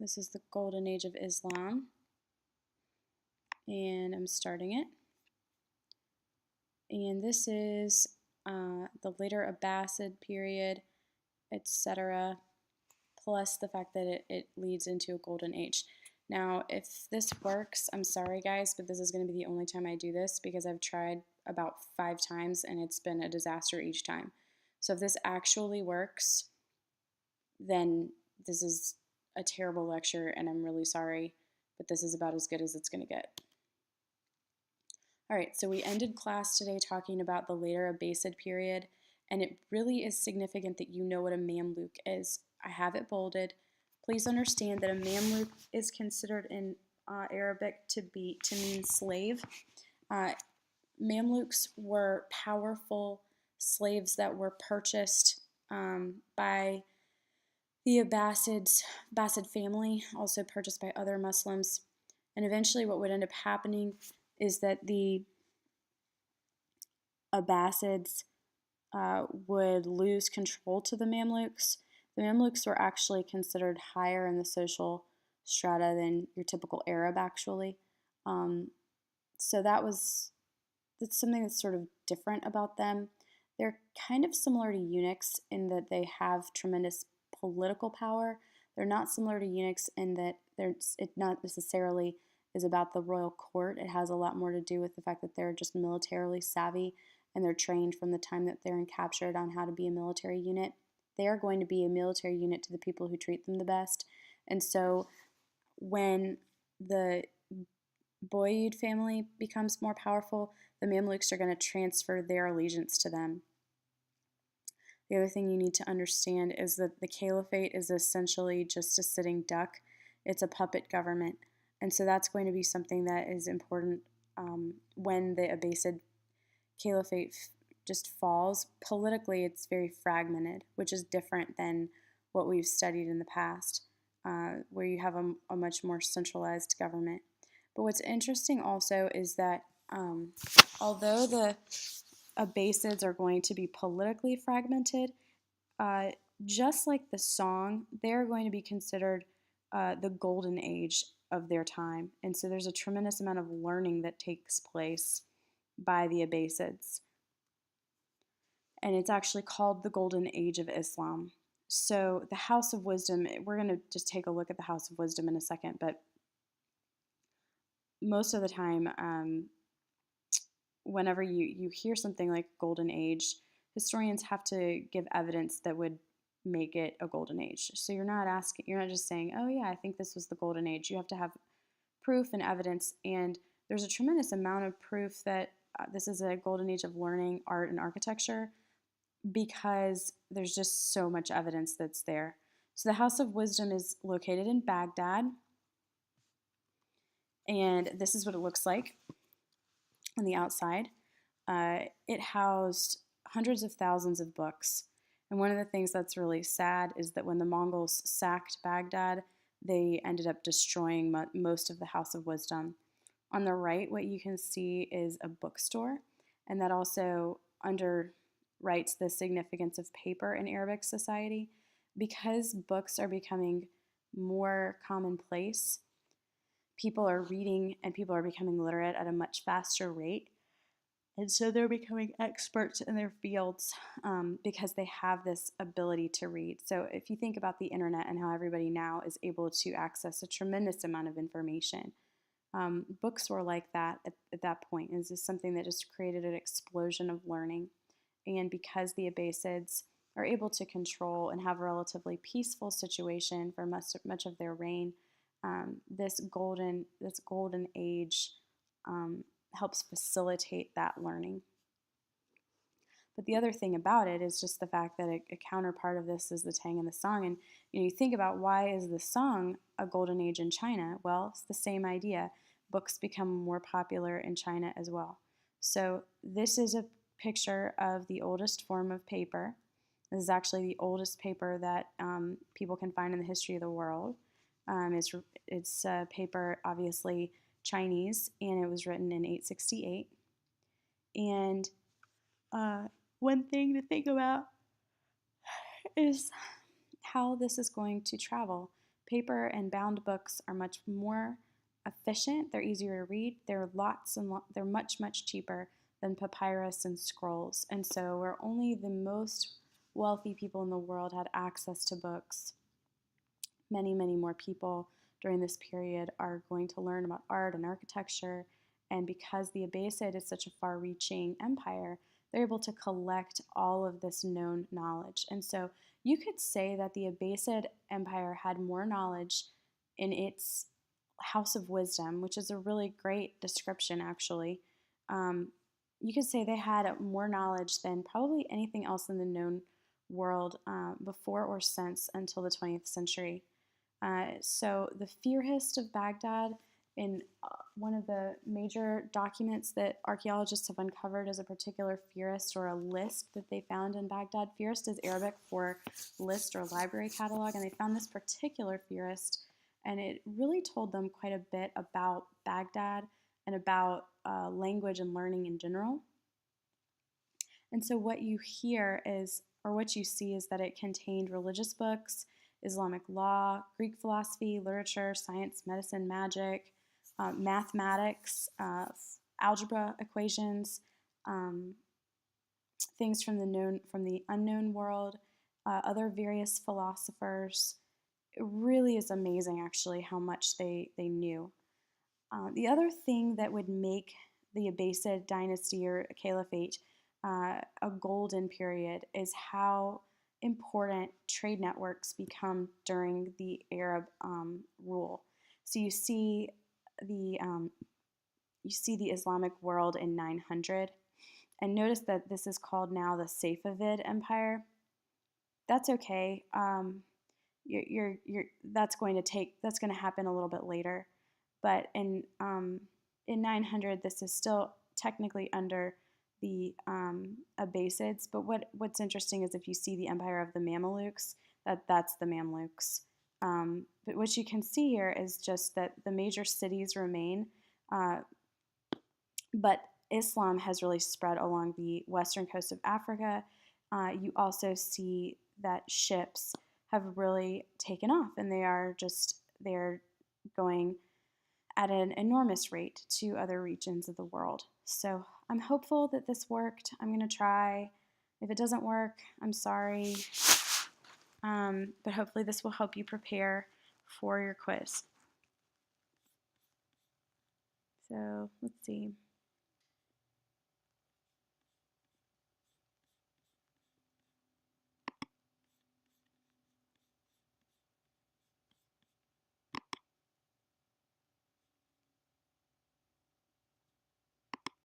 This is the Golden Age of Islam, and I'm starting it. And this is the later Abbasid period, etc., plus the fact that it leads into a golden age. Now, if this works, I'm sorry guys, but this is going to be the only time I do this because I've tried about 5 times and it's been a disaster each time. So if this actually works, then this is a terrible lecture and I'm really sorry, but this is about as good as it's going to get. All right, so we ended class today talking about the later Abbasid period, and it really is significant that you know what a Mamluk is. I have it bolded. Please understand that a Mamluk is considered in Arabic to mean slave. Mamluks were powerful slaves that were purchased by the Abbasid family, also purchased by other Muslims. And eventually what would end up happening is that the Abbasids would lose control to the Mamluks. The Mamluks were actually considered higher in the social strata than your typical Arab, actually. So that's something that's sort of different about them. They're kind of similar to eunuchs in that they have tremendous political power. They're not similar to eunuchs in that it not necessarily is about the royal court. It has a lot more to do with the fact that they're just militarily savvy and they're trained from the time that they're captured on how to be a military unit. They are going to be a military unit to the people who treat them the best. And so when the Boyid family becomes more powerful, the Mamluks are going to transfer their allegiance to them. The other thing you need to understand is that the caliphate is essentially just a sitting duck. It's a puppet government. And so that's going to be something that is important when the Abbasid caliphate just falls. Politically, it's very fragmented, which is different than what we've studied in the past, where you have a much more centralized government. But what's interesting also is that although the Abbasids are going to be politically fragmented, just like the song, they're going to be considered the golden age of their time. And so there's a tremendous amount of learning that takes place by the Abbasids. And it's actually called the Golden Age of Islam. So the House of Wisdom, we're going to just take a look at the House of Wisdom in a second, but most of the time, whenever you hear something like Golden Age, historians have to give evidence that would make it a golden age. So you're not just saying, oh yeah, I think this was the golden age. You have to have proof and evidence, and there's a tremendous amount of proof that this is a golden age of learning, art, and architecture because there's just so much evidence that's there. So the House of Wisdom is located in Baghdad, and this is what it looks like on the outside. It housed hundreds of thousands of books. And one of the things that's really sad is that when the Mongols sacked Baghdad, they ended up destroying most of the House of Wisdom. On the right, what you can see is a bookstore, and that also underwrites the significance of paper in Arabic society. Because books are becoming more commonplace, people are reading and people are becoming literate at a much faster rate. And so they're becoming experts in their fields because they have this ability to read. So if you think about the internet and how everybody now is able to access a tremendous amount of information, books were like that at that point. It's just something that just created an explosion of learning. And because the Abbasids are able to control and have a relatively peaceful situation for much of their reign, this golden age helps facilitate that learning. But the other thing about it is just the fact that a counterpart of this is the Tang and the Song. And you think about, why is the Song a golden age in China? Well, it's the same idea. Books become more popular in China as well. So this is a picture of the oldest form of paper. This is actually the oldest paper that people can find in the history of the world. It's paper, obviously Chinese, and it was written in 868. And one thing to think about is how this is going to travel. Paper and bound books are much more efficient. They're easier to read. They're much cheaper than papyrus and scrolls. And so where only the most wealthy people in the world had access to books, many more people during this period are going to learn about art and architecture. And because the Abbasid is such a far-reaching empire, they're able to collect all of this known knowledge. And so you could say that the Abbasid Empire had more knowledge in its House of Wisdom, which is a really great description, actually. Um, you could say they had more knowledge than probably anything else in the known world before or since until the 20th century. So the Firhist of Baghdad, in one of the major documents that archaeologists have uncovered, is a particular Firhist or a list that they found in Baghdad. Firhist is Arabic for list or library catalog, and they found this particular Firhist, and it really told them quite a bit about Baghdad and about language and learning in general. And so what you hear is, or what you see is that it contained religious books, Islamic law, Greek philosophy, literature, science, medicine, magic, mathematics, algebra equations, things from the unknown world, other various philosophers. It really is amazing, actually, how much they knew. The other thing that would make the Abbasid dynasty or caliphate a golden period is how important trade networks become during the Arab rule. So you see the Islamic world in 900, and notice that this is called now the Safavid Empire. That's okay. That's going to happen a little bit later, but in 900 this is still technically under the Abbasids. But what's interesting is if you see the empire of the Mamelukes, that's the Mamluks. But what you can see here is just that the major cities remain, but Islam has really spread along the western coast of Africa. You also see that ships have really taken off, and they're going at an enormous rate to other regions of the world. So I'm hopeful that this worked. I'm going to try. If it doesn't work, I'm sorry. But hopefully this will help you prepare for your quiz. So let's see.